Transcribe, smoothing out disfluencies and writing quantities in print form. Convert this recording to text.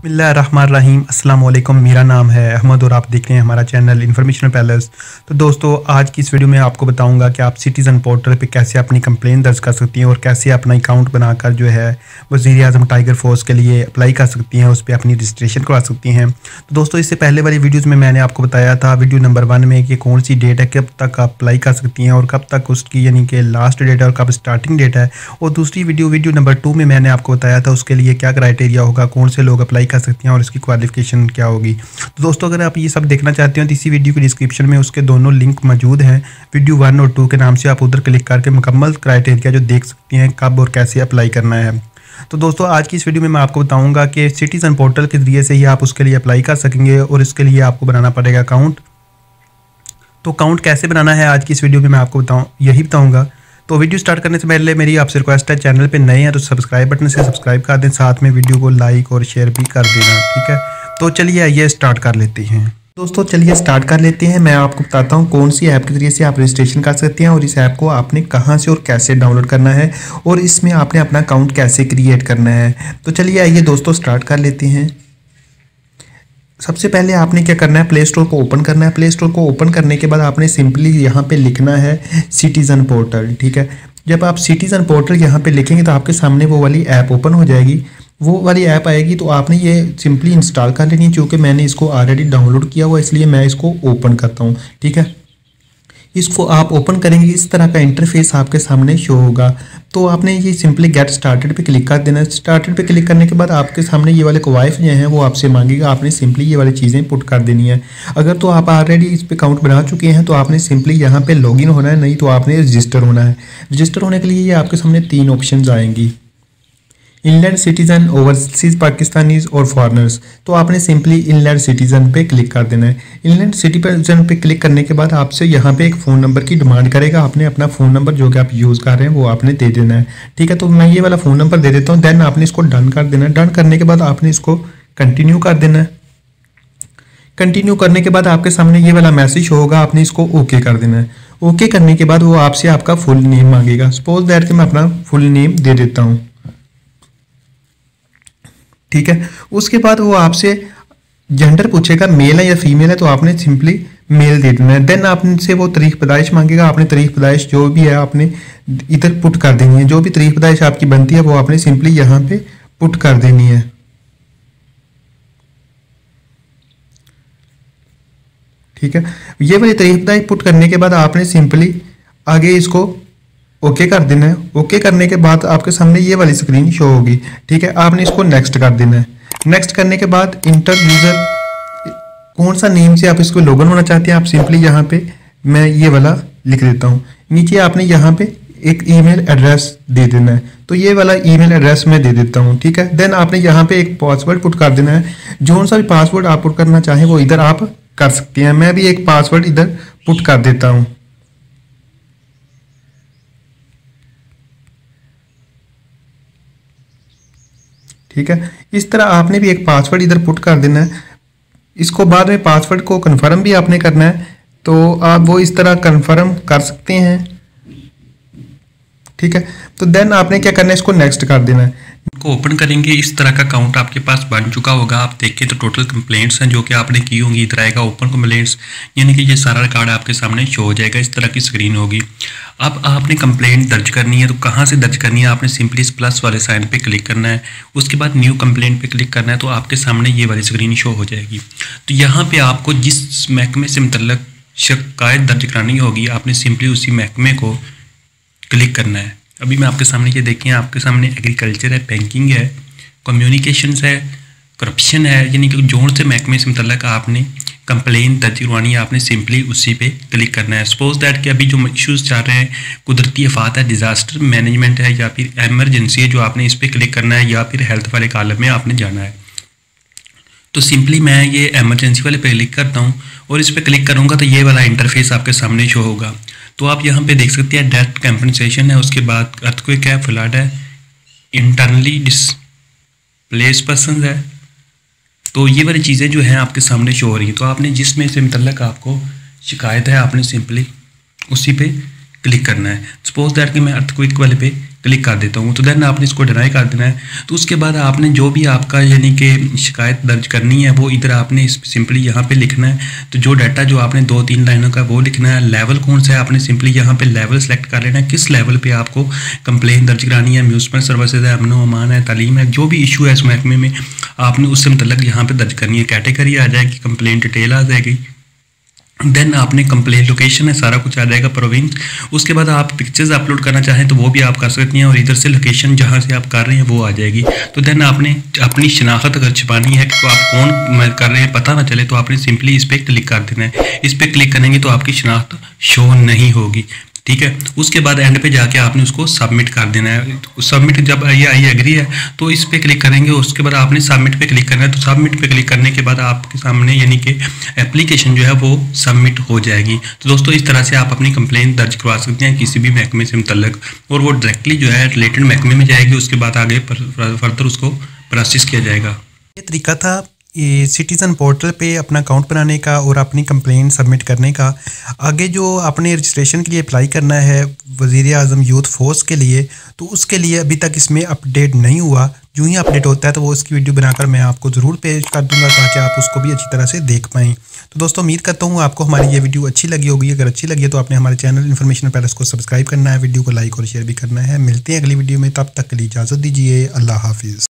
बिस्मिल्लाहिर्रहमानिर्रहीम अस्सलाम वालेकुम। मेरा नाम है अहमद और आप देख रहे हैं हमारा चैनल इन्फॉर्मेशन पैलेस। तो दोस्तों, आज की इस वीडियो में आपको बताऊंगा कि आप सिटीज़न पोर्टल पे कैसे अपनी कंप्लेंट दर्ज कर सकती हैं और कैसे अपना अकाउंट बनाकर जो है वज़ीर-ए-आज़म टाइगर फोर्स के लिए अप्लाई कर सकती हैं, उस पर अपनी रजिस्ट्रेशन करवा सकती हैं। तो दोस्तों, इससे पहले वाली वीडियोज़ में मैंने आपको बताया था वीडियो नंबर 1 में कि कौन सी डेट है, कब तक आप अप्लाई कर सकती हैं और कब तक उसकी यानी कि लास्ट डेट है और कब स्टार्टिंग डेट है। और दूसरी वीडियो नंबर 2 में मैंने आपको बताया था उसके लिए क्या क्राइटेरिया होगा, कौन से लोग अप्लाई कर सकती हैं और इसकी क्वालिफिकेशन क्या होगी। तो दोस्तों, अगर आप ये सब देखना चाहते हो तो इसी वीडियो की डिस्क्रिप्शन में उसके दोनों लिंक मौजूद हैं। वीडियो 1 और 2 के नाम से आप उधर क्लिक करके मुकम्मल क्राइटेरिया जो देख सकती हैं कब और कैसे अप्लाई करना है। तो दोस्तों, आज की इस वीडियो में मैं आपको बताऊंगा कि सिटीज़न पोर्टल के ज़रिए से ही आप उसके लिए अप्लाई कर सकेंगे और इसके लिए आपको बनाना पड़ेगा अकाउंट। तो अकाउंट कैसे बनाना है आज की इस वीडियो में मैं आपको बताऊँगा। तो वीडियो स्टार्ट करने से पहले मेरी आपसे रिक्वेस्ट है, चैनल पे नए हैं तो सब्सक्राइब बटन से सब्सक्राइब कर दें, साथ में वीडियो को लाइक और शेयर भी कर देना, ठीक है। तो चलिए आइए स्टार्ट कर लेते हैं। दोस्तों, चलिए स्टार्ट कर लेते हैं। मैं आपको बताता हूँ कौन सी ऐप के ज़रिए से आप रजिस्ट्रेशन कर सकते हैं और इस ऐप को आपने कहाँ से और कैसे डाउनलोड करना है और इसमें आपने अपना अकाउंट कैसे क्रिएट करना है। तो चलिए आइए दोस्तों स्टार्ट कर लेते हैं। सबसे पहले आपने क्या करना है, प्ले स्टोर को ओपन करना है। प्ले स्टोर को ओपन करने के बाद आपने सिंपली यहाँ पे लिखना है सिटीज़न पोर्टल, ठीक है। जब आप सिटीज़न पोर्टल यहाँ पे लिखेंगे तो आपके सामने वो वाली ऐप ओपन हो जाएगी। वो वाली ऐप आएगी तो आपने ये सिंपली इंस्टॉल कर लेनी है। क्योंकि मैंने इसको ऑलरेडी डाउनलोड किया हुआ इसलिए मैं इसको ओपन करता हूँ, ठीक है। इसको आप ओपन करेंगे, इस तरह का इंटरफेस आपके सामने शो होगा। तो आपने ये सिंपली गेट स्टार्टेड पे क्लिक कर देना है। स्टार्टेड पे क्लिक करने के बाद आपके सामने ये वाले क्वाइफ जो हैं वो आपसे मांगेगा, आपने सिंपली ये वाली चीज़ें पुट कर देनी है। अगर तो आप ऑलरेडी इस पे अकाउंट बना चुके हैं तो आपने सिंपली यहाँ पे लॉगिन होना है, नहीं तो आपने रजिस्टर होना है। रजिस्टर होने के लिए ये आपके सामने 3 ऑप्शन आएंगी, इनलैंड सिटीज़न, ओवरसीज पाकिस्तानीज और फॉरनर्स। तो आपने सिंपली इनलैंड सिटीज़न पे क्लिक कर देना है। इनलैंड सिटीज़न पे क्लिक करने के बाद आपसे यहाँ पे एक फ़ोन नंबर की डिमांड करेगा। आपने अपना फ़ोन नंबर जो कि आप यूज़ कर रहे हैं वो आपने दे देना है, ठीक है। तो मैं ये वाला फ़ोन नंबर दे देता हूँ। देन आपने इसको डन कर देना है। डन करने के बाद आपने इसको कंटिन्यू कर देना है। कंटिन्यू करने के बाद आपके सामने ये वाला मैसेज होगा, आपने इसको ओके कर देना है। ओके करने के बाद वो आपसे आपका फुल नेम मांगेगा। सपोज दैट कि मैं अपना फुल नेम दे देता हूँ, ठीक है। उसके बाद वो आपसे जेंडर पूछेगा, मेल है या फीमेल है, तो आपने सिंपली मेल दे देना है। देन आपसे वो तारीख पैदाइश मांगेगा। आपने तारीख पैदाइश जो भी है आपने इधर पुट कर देनी है। जो भी तारीख पैदाइश आपकी बनती है वो आपने सिंपली यहाँ पे पुट कर देनी है, ठीक है। ये वाली तारीख पैदाइश पुट करने के बाद आपने सिंपली आगे इसको ओके कर देना है। ओके करने के बाद आपके सामने ये वाली स्क्रीन शो होगी, ठीक है। आपने इसको नेक्स्ट कर देना है। नेक्स्ट करने के बाद इंटर यूज़र, कौन सा नेम से आप इसको लॉगिन होना चाहते हैं आप सिंपली यहाँ पे मैं ये वाला लिख देता हूँ। नीचे आपने यहाँ पे एक ईमेल एड्रेस दे देना है। तो ये वाला ईमेल एड्रेस मैं दे देता हूँ, ठीक है। देन आपने यहाँ पे एक पासवर्ड पुट कर देना है। जो सा भी पासवर्ड आप पुट करना चाहें वो इधर आप कर सकते हैं। मैं भी एक पासवर्ड इधर पुट कर देता हूँ, ठीक है। इस तरह आपने भी एक पासवर्ड इधर पुट कर देना है। इसको बाद में पासवर्ड को कंफर्म भी आपने करना है, तो आप वो इस तरह कंफर्म कर सकते हैं, ठीक है। तो देन आपने क्या करना है, इसको नेक्स्ट कर देना है। को ओपन करेंगे, इस तरह का अकाउंट आपके पास बन चुका होगा। आप देखें तो टोटल कंप्लेंट्स हैं जो कि आपने की होंगी। इधर आएगा ओपन कंप्लेंट्स, यानी कि ये सारा रिकॉर्ड आपके सामने शो हो जाएगा। इस तरह की स्क्रीन होगी। अब आपने कंप्लेंट दर्ज करनी है, तो कहाँ से दर्ज करनी है, आपने सिंपली इस प्लस वाले साइन पे क्लिक करना है। उसके बाद न्यू कंप्लेंट पे क्लिक करना है, तो आपके सामने ये वाली स्क्रीन शो हो जाएगी। तो यहाँ पे आपको जिस महकमे से मुतल्लक शिकायत दर्ज करानी होगी आपने सिंपली उसी महकमे को क्लिक करना है। अभी मैं आपके सामने ये देखें, आपके सामने एग्रीकल्चर है, बैंकिंग है, कम्युनिकेशंस है, करप्शन है, यानी कि जोन से महकमे से मुतल्लक आपने कंप्लेन दर्ज करवानी है। आपने सिंपली उसी पे क्लिक करना है। सपोज दैट कि अभी जो इश्यूज़ चल रहे हैं, कुदरती आफात है, डिज़ास्टर मैनेजमेंट है या फिर एमरजेंसी है, जो आपने इस पर क्लिक करना है, या फिर हेल्थ वाले कॉलम में आपने जाना है। तो सिंपली मैं ये एमरजेंसी वाले पे क्लिक करता हूँ और इस पर क्लिक करूँगा तो ये वाला इंटरफेस आपके सामने शो होगा। तो आप यहाँ पे देख सकते हैं डेथ कंपनसेशन है, उसके बाद अर्थक्वेक है, फ्लड है, इंटरनली डिस्प्लेस पर्सन है। तो ये वाली चीज़ें जो हैं आपके सामने शो हो रही हैं। तो आपने जिसमें से मुतल्लक आपको शिकायत है आपने सिंपली उसी पे क्लिक करना है। सपोज दैट कि मैं अर्थक्वेक वाले पे क्लिक कर देता हूँ। तो देन आपने इसको डिनाई कर देना है। तो उसके बाद आपने जो भी आपका यानी कि शिकायत दर्ज करनी है वो इधर आपने सिंपली यहाँ पे लिखना है। तो जो डाटा जो आपने 2-3 लाइनों का वो लिखना है। लेवल कौन सा है आपने सिंपली यहाँ पे लेवल सेलेक्ट कर लेना है, किस लेवल पे आपको कंप्लेन दर्ज करानी है। म्यूनसिपल सर्विसेज है, अमन अमान है, तालीम है, जो भी इशू है इस महकमे में आपने उससे मतलब यहाँ पे दर्ज करनी है। कैटेगरी आ जाएगी, कंप्लेन डिटेल आ जाएगी, देन आपने कंप्लेन लोकेशन है, सारा कुछ आ जाएगा, प्रोविंस। उसके बाद आप पिक्चर्स अपलोड करना चाहें तो वो भी आप कर सकती हैं और इधर से लोकेशन जहाँ से आप कर रहे हैं वो आ जाएगी। तो देन आपने अपनी शनाख्त अगर छिपानी है कि तो आप कौन कर रहे हैं पता ना चले तो आपने सिंपली इस पर क्लिक कर देना है। इस पर क्लिक करेंगे तो आपकी शनाख्त शो नहीं होगी, ठीक है। उसके बाद एंड पे जाके आपने उसको सबमिट कर देना है। सबमिट जब ये आई एग्री है तो इस पे क्लिक करेंगे, उसके बाद आपने सबमिट पे क्लिक करना है। तो सबमिट पे क्लिक करने के बाद आपके सामने यानी कि एप्लीकेशन जो है वो सबमिट हो जाएगी। तो दोस्तों इस तरह से आप अपनी कंप्लेंट दर्ज करवा सकते हैं किसी भी महकमे से मुतल्लिक, और वो डायरेक्टली जो है रिलेटेड महकमे में जाएगी। उसके बाद आगे फर्दर उसको प्रोसेस किया जाएगा। ये तरीका था ये सिटीज़न पोर्टल पे अपना अकाउंट बनाने का और अपनी कंप्लेंट सबमिट करने का। आगे जो आपने रजिस्ट्रेशन के लिए अप्लाई करना है वज़ीर आज़म यूथ फोर्स के लिए, तो उसके लिए अभी तक इसमें अपडेट नहीं हुआ। जो ही अपडेट होता है तो वो इसकी वीडियो बनाकर मैं आपको ज़रूर पेश कर दूंगा ताकि आप उसको भी अच्छी तरह से देख पाएँ। तो दोस्तों उम्मीद करता हूँ आपको हमारी ये वीडियो अच्छी लगी होगी। अगर अच्छी लगी है तो आपने हमारे चैनल इन्फॉर्मेशन पैलेस को सब्सक्राइब करना है, वीडियो को लाइक और शेयर भी करना है। मिलते हैं अगली वीडियो में, तब तक के लिए इजाज़त दीजिए। अल्लाह हाफिज़।